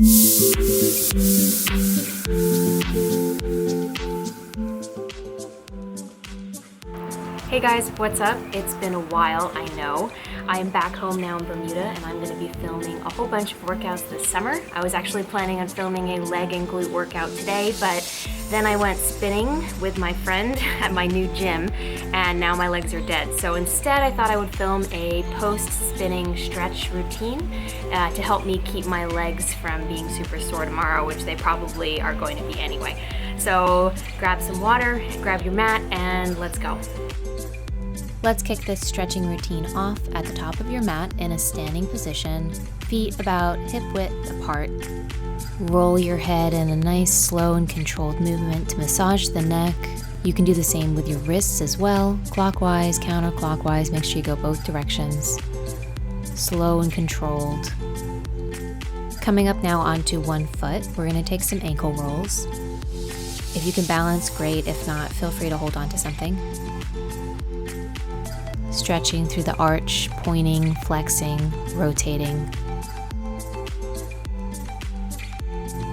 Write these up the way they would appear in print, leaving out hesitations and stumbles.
Hey guys, what's up? It's been a while, I know. I am back home now in Bermuda and I'm going to be filming a whole bunch of workouts this summer. I was actually planning on filming a leg and glute workout today, but then I went spinning with my friend at my new gym and now my legs are dead. So instead I thought I would film a post-spinning stretch routine to help me keep my legs from being super sore tomorrow, which they probably are going to be anyway. So grab some water, grab your mat, and let's go. Let's kick this stretching routine off at the top of your mat in a standing position, feet about hip width apart. Roll your head in a nice, slow and controlled movement to massage the neck. You can do the same with your wrists as well, clockwise, counterclockwise, make sure you go both directions. Slow and controlled. Coming up now onto one foot, we're going to take some ankle rolls. If you can balance, great. If not, feel free to hold on to something. Stretching through the arch, pointing, flexing, rotating.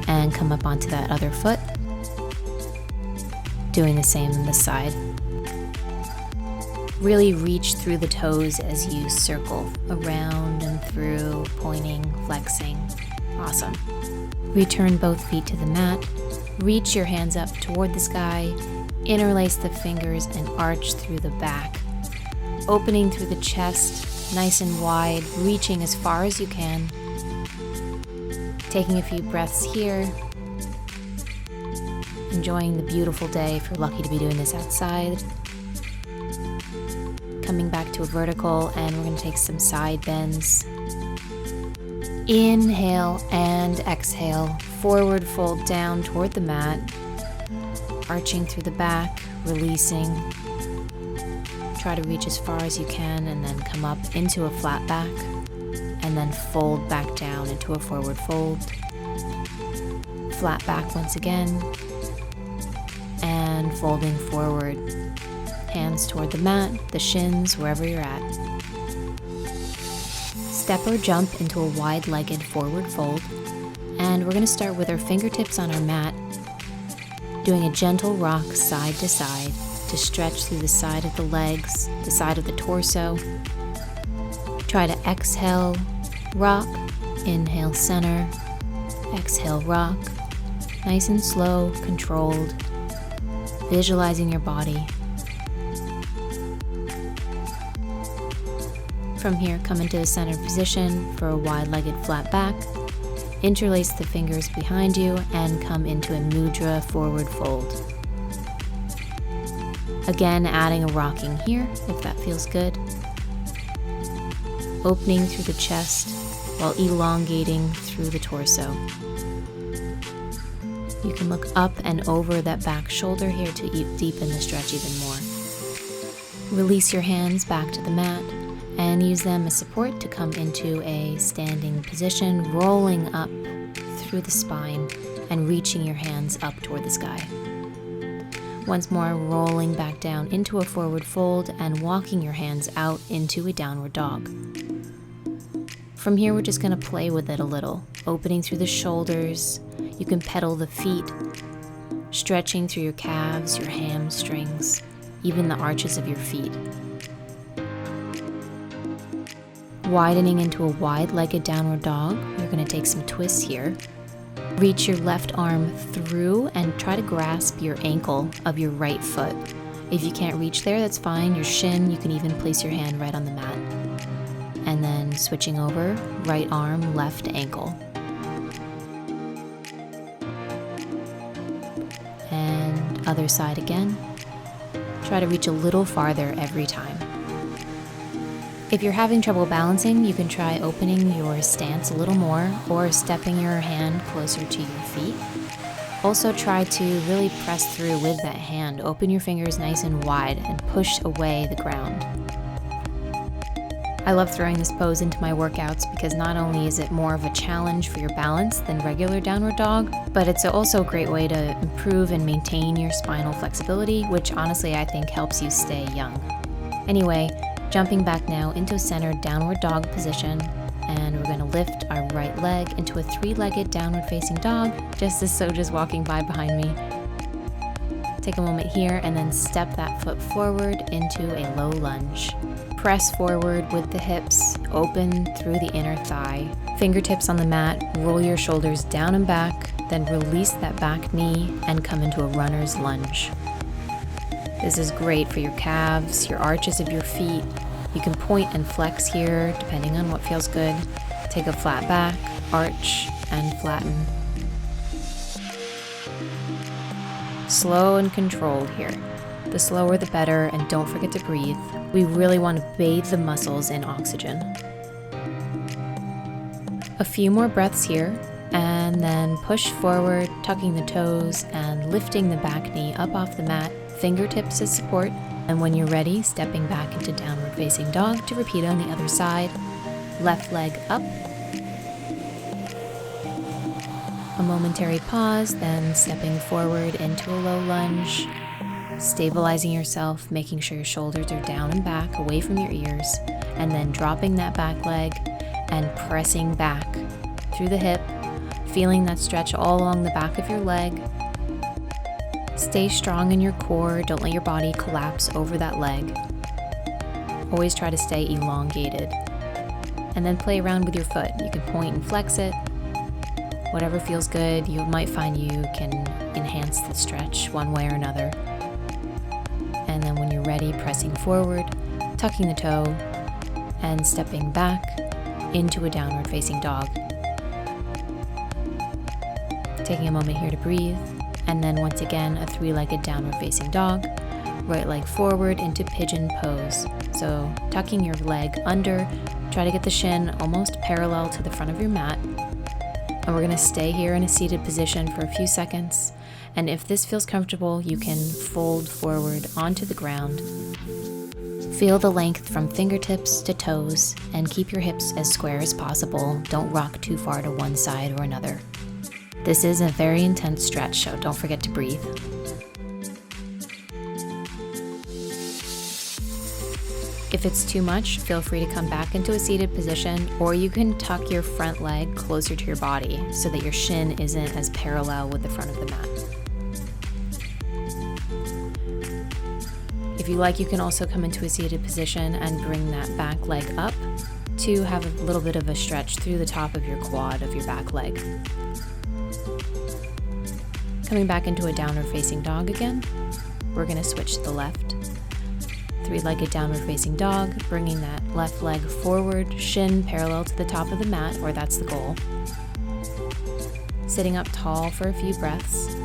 And come up onto that other foot. Doing the same on this side. Really reach through the toes as you circle around and through, pointing, flexing. Awesome. Return both feet to the mat. Reach your hands up toward the sky. Interlace the fingers and arch through the back. Opening through the chest, nice and wide, reaching as far as you can. Taking a few breaths here. Enjoying the beautiful day if you're lucky to be doing this outside. Coming back to a vertical, and we're going to take some side bends. Inhale and exhale. Forward fold down toward the mat. Arching through the back, releasing. Try to reach as far as you can and then come up into a flat back and then fold back down into a forward fold. Flat back once again and folding forward. Hands toward the mat, the shins, wherever you're at. Step or jump into a wide-legged forward fold, and we're going to start with our fingertips on our mat, doing a gentle rock side to side to stretch through the side of the legs, the side of the torso. Try to exhale, rock, inhale, center, exhale, rock. Nice and slow, controlled, visualizing your body. From here, come into a center position for a wide-legged flat back. Interlace the fingers behind you and come into a mudra forward fold. Again, adding a rocking here, if that feels good. Opening through the chest while elongating through the torso. You can look up and over that back shoulder here to deepen the stretch even more. Release your hands back to the mat and use them as support to come into a standing position, rolling up through the spine and reaching your hands up toward the sky. Once more, rolling back down into a forward fold and walking your hands out into a downward dog. From here, we're just going to play with it a little, opening through the shoulders. You can pedal the feet, stretching through your calves, your hamstrings, even the arches of your feet. Widening into a wide-legged downward dog, you're going to take some twists here. Reach your left arm through and try to grasp your ankle of your right foot. If you can't reach there, that's fine. Your shin, you can even place your hand right on the mat. And then switching over, right arm, left ankle. And other side again. Try to reach a little farther every time. If you're having trouble balancing, you can try opening your stance a little more or stepping your hand closer to your feet. Also try to really press through with that hand. Open your fingers nice and wide and push away the ground. I love throwing this pose into my workouts because not only is it more of a challenge for your balance than regular downward dog, but it's also a great way to improve and maintain your spinal flexibility, which honestly I think helps you stay young. Anyway, jumping back now into a centered downward dog position and and we're going to lift our right leg into a three-legged downward facing dog, just as Soja's walking by behind me. Take a moment here and then step that foot forward into a low lunge. Press forward with the hips, open through the inner thigh. Fingertips on the mat, roll your shoulders down and back, then release that back knee and come into a runner's lunge. This is great for your calves, your arches of your feet. You can point and flex here, depending on what feels good. Take a flat back, arch, and flatten. Slow and controlled here. The slower the better, and don't forget to breathe. We really want to bathe the muscles in oxygen. A few more breaths here, and then push forward, tucking the toes and lifting the back knee up off the mat, fingertips as support. And when you're ready, stepping back into downward facing dog to repeat on the other side. Left leg up. A momentary pause, then stepping forward into a low lunge. Stabilizing yourself, making sure your shoulders are down and back, away from your ears. And then dropping that back leg and pressing back through the hip, feeling that stretch all along the back of your leg. Stay strong in your core, don't let your body collapse over that leg. Always try to stay elongated. And then play around with your foot. You can point and flex it. Whatever feels good, you might find you can enhance the stretch one way or another. And then when you're ready, pressing forward, tucking the toe, and stepping back into a downward facing dog. Taking a moment here to breathe. And then once again, a three-legged downward facing dog, right leg forward into Pigeon Pose. So tucking your leg under, try to get the shin almost parallel to the front of your mat. And we're gonna stay here in a seated position for a few seconds. And if this feels comfortable, you can fold forward onto the ground. Feel the length from fingertips to toes and keep your hips as square as possible. Don't rock too far to one side or another. This is a very intense stretch, so don't forget to breathe. If it's too much, feel free to come back into a seated position, or you can tuck your front leg closer to your body so that your shin isn't as parallel with the front of the mat. If you like, you can also come into a seated position and bring that back leg up to have a little bit of a stretch through the top of your quad of your back leg. Coming back into a downward facing dog again, we're going to switch to the left. Three-legged downward facing dog, bringing that left leg forward, shin parallel to the top of the mat, or that's the goal. Sitting up tall for a few breaths,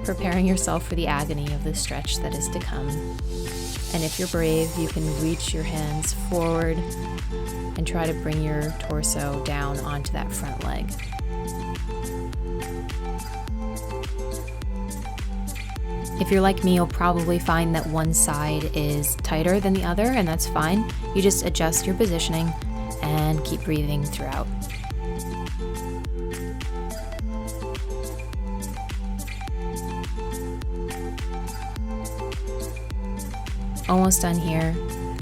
preparing yourself for the agony of the stretch that is to come. And if you're brave, you can reach your hands forward and try to bring your torso down onto that front leg. If you're like me, you'll probably find that one side is tighter than the other, and that's fine. You just adjust your positioning and keep breathing throughout. Almost done here.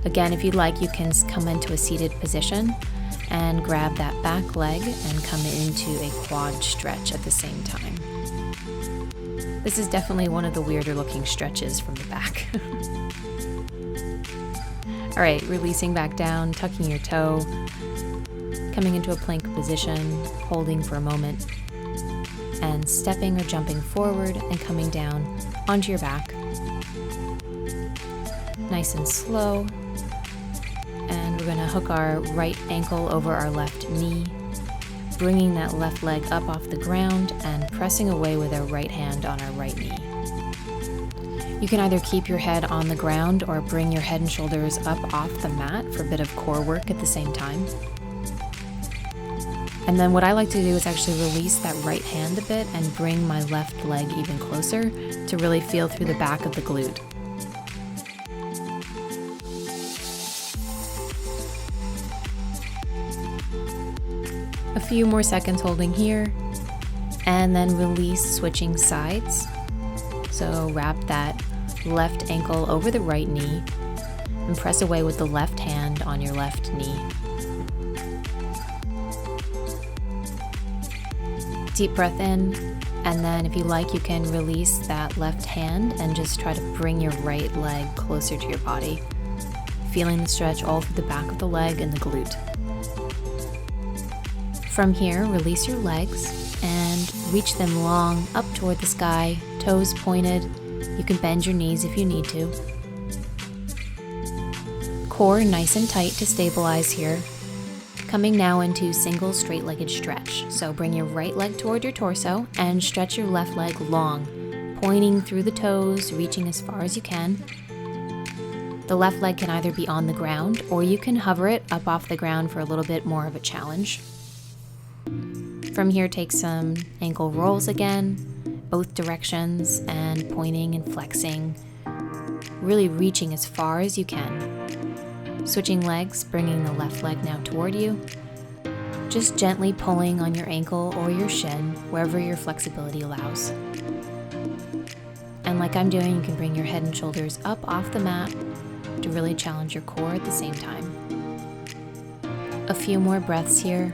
Again, if you'd like, you can come into a seated position and grab that back leg and come into a quad stretch at the same time. This is definitely one of the weirder looking stretches from the back. All right, releasing back down, tucking your toe, coming into a plank position, holding for a moment, and stepping or jumping forward and coming down onto your back. Nice and slow. And we're gonna hook our right ankle over our left knee, bringing that left leg up off the ground and pressing away with our right hand on our right knee. You can either keep your head on the ground or bring your head and shoulders up off the mat for a bit of core work at the same time. And then what I like to do is actually release that right hand a bit and bring my left leg even closer to really feel through the back of the glute. A few more seconds holding here, and then release, switching sides. So wrap that left ankle over the right knee and press away with the left hand on your left knee. Deep breath in, and then if you like, you can release that left hand and just try to bring your right leg closer to your body, feeling the stretch all through the back of the leg and the glute. From here, release your legs and reach them long up toward the sky, toes pointed. You can bend your knees if you need to. Core nice and tight to stabilize here. Coming now into single straight-legged stretch. So bring your right leg toward your torso and stretch your left leg long, pointing through the toes, reaching as far as you can. The left leg can either be on the ground or you can hover it up off the ground for a little bit more of a challenge. From here, take some ankle rolls again, both directions, and pointing and flexing, really reaching as far as you can. Switching legs, bringing the left leg now toward you. Just gently pulling on your ankle or your shin, wherever your flexibility allows. And like I'm doing, you can bring your head and shoulders up off the mat to really challenge your core at the same time. A few more breaths here.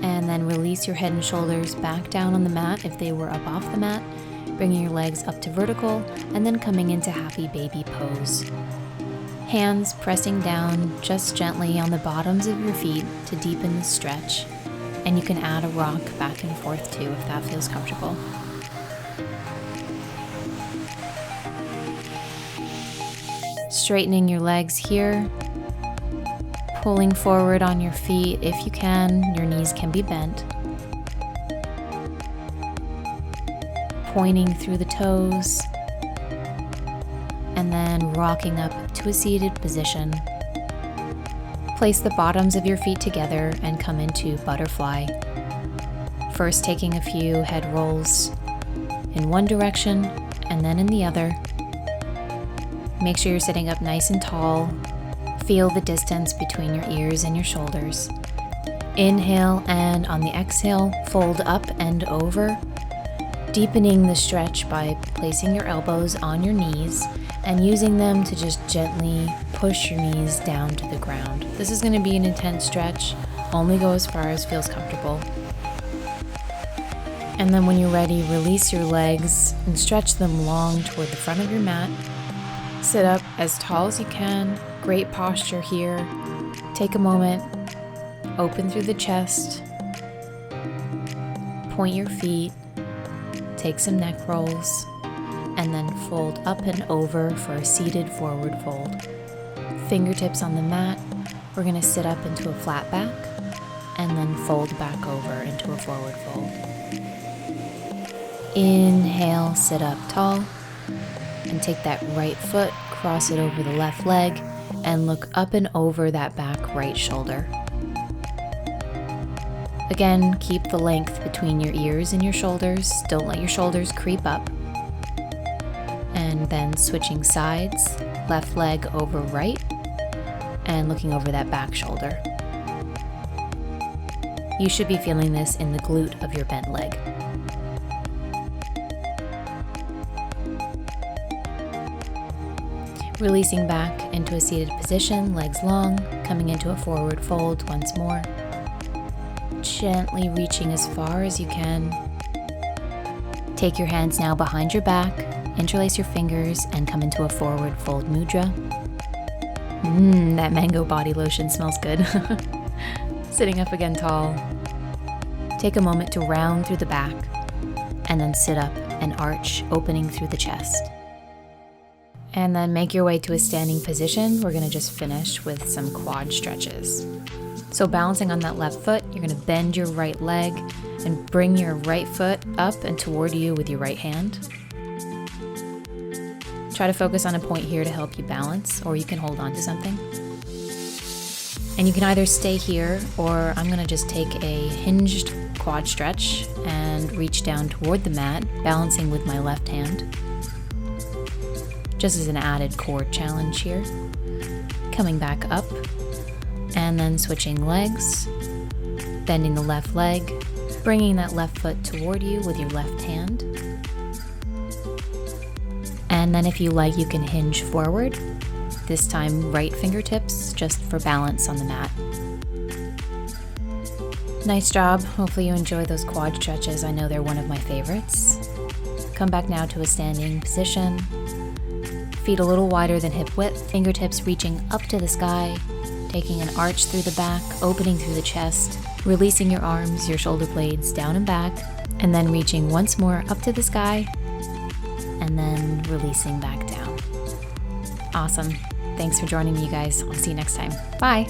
And then release your head and shoulders back down on the mat if they were up off the mat, bringing your legs up to vertical, and then coming into happy baby pose. Hands pressing down just gently on the bottoms of your feet to deepen the stretch, and you can add a rock back and forth too if that feels comfortable. Straightening your legs here, pulling forward on your feet if you can, your knees can be bent. Pointing through the toes, and then rocking up to a seated position. Place the bottoms of your feet together and come into butterfly. First taking a few head rolls in one direction and then in the other. Make sure you're sitting up nice and tall. Feel the distance between your ears and your shoulders. Inhale, and on the exhale, fold up and over, deepening the stretch by placing your elbows on your knees and using them to just gently push your knees down to the ground. This is going to be an intense stretch. Only go as far as feels comfortable. And then when you're ready, release your legs and stretch them long toward the front of your mat. Sit up as tall as you can. Great posture here. Take a moment, open through the chest, point your feet, take some neck rolls, and then fold up and over for a seated forward fold. Fingertips on the mat. We're going to sit up into a flat back and then fold back over into a forward fold. Inhale, sit up tall, and take that right foot, cross it over the left leg, and look up and over that back right shoulder. Again, keep the length between your ears and your shoulders. Don't let your shoulders creep up. And then switching sides, left leg over right, and looking over that back shoulder. You should be feeling this in the glute of your bent leg. Releasing back into a seated position, legs long, coming into a forward fold once more. Gently reaching as far as you can. Take your hands now behind your back, interlace your fingers, and come into a forward fold mudra. That mango body lotion smells good. Sitting up again tall. Take a moment to round through the back, and then sit up and arch, opening through the chest. And then make your way to a standing position. We're going to just finish with some quad stretches. So balancing on that left foot, you're going to bend your right leg and bring your right foot up and toward you with your right hand. Try to focus on a point here to help you balance, or you can hold on to something. And you can either stay here, or I'm going to just take a hinged quad stretch and reach down toward the mat, balancing with my left hand. Just as an added core challenge here. Coming back up, and then switching legs, bending the left leg, bringing that left foot toward you with your left hand. And then if you like, you can hinge forward, this time right fingertips, just for balance on the mat. Nice job. Hopefully you enjoy those quad stretches. I know they're one of my favorites. Come back now to a standing position. Feet a little wider than hip width, fingertips reaching up to the sky, taking an arch through the back, opening through the chest, releasing your arms, your shoulder blades down and back, and then reaching once more up to the sky, and then releasing back down. Awesome. Thanks for joining me, you guys. I'll see you next time. Bye.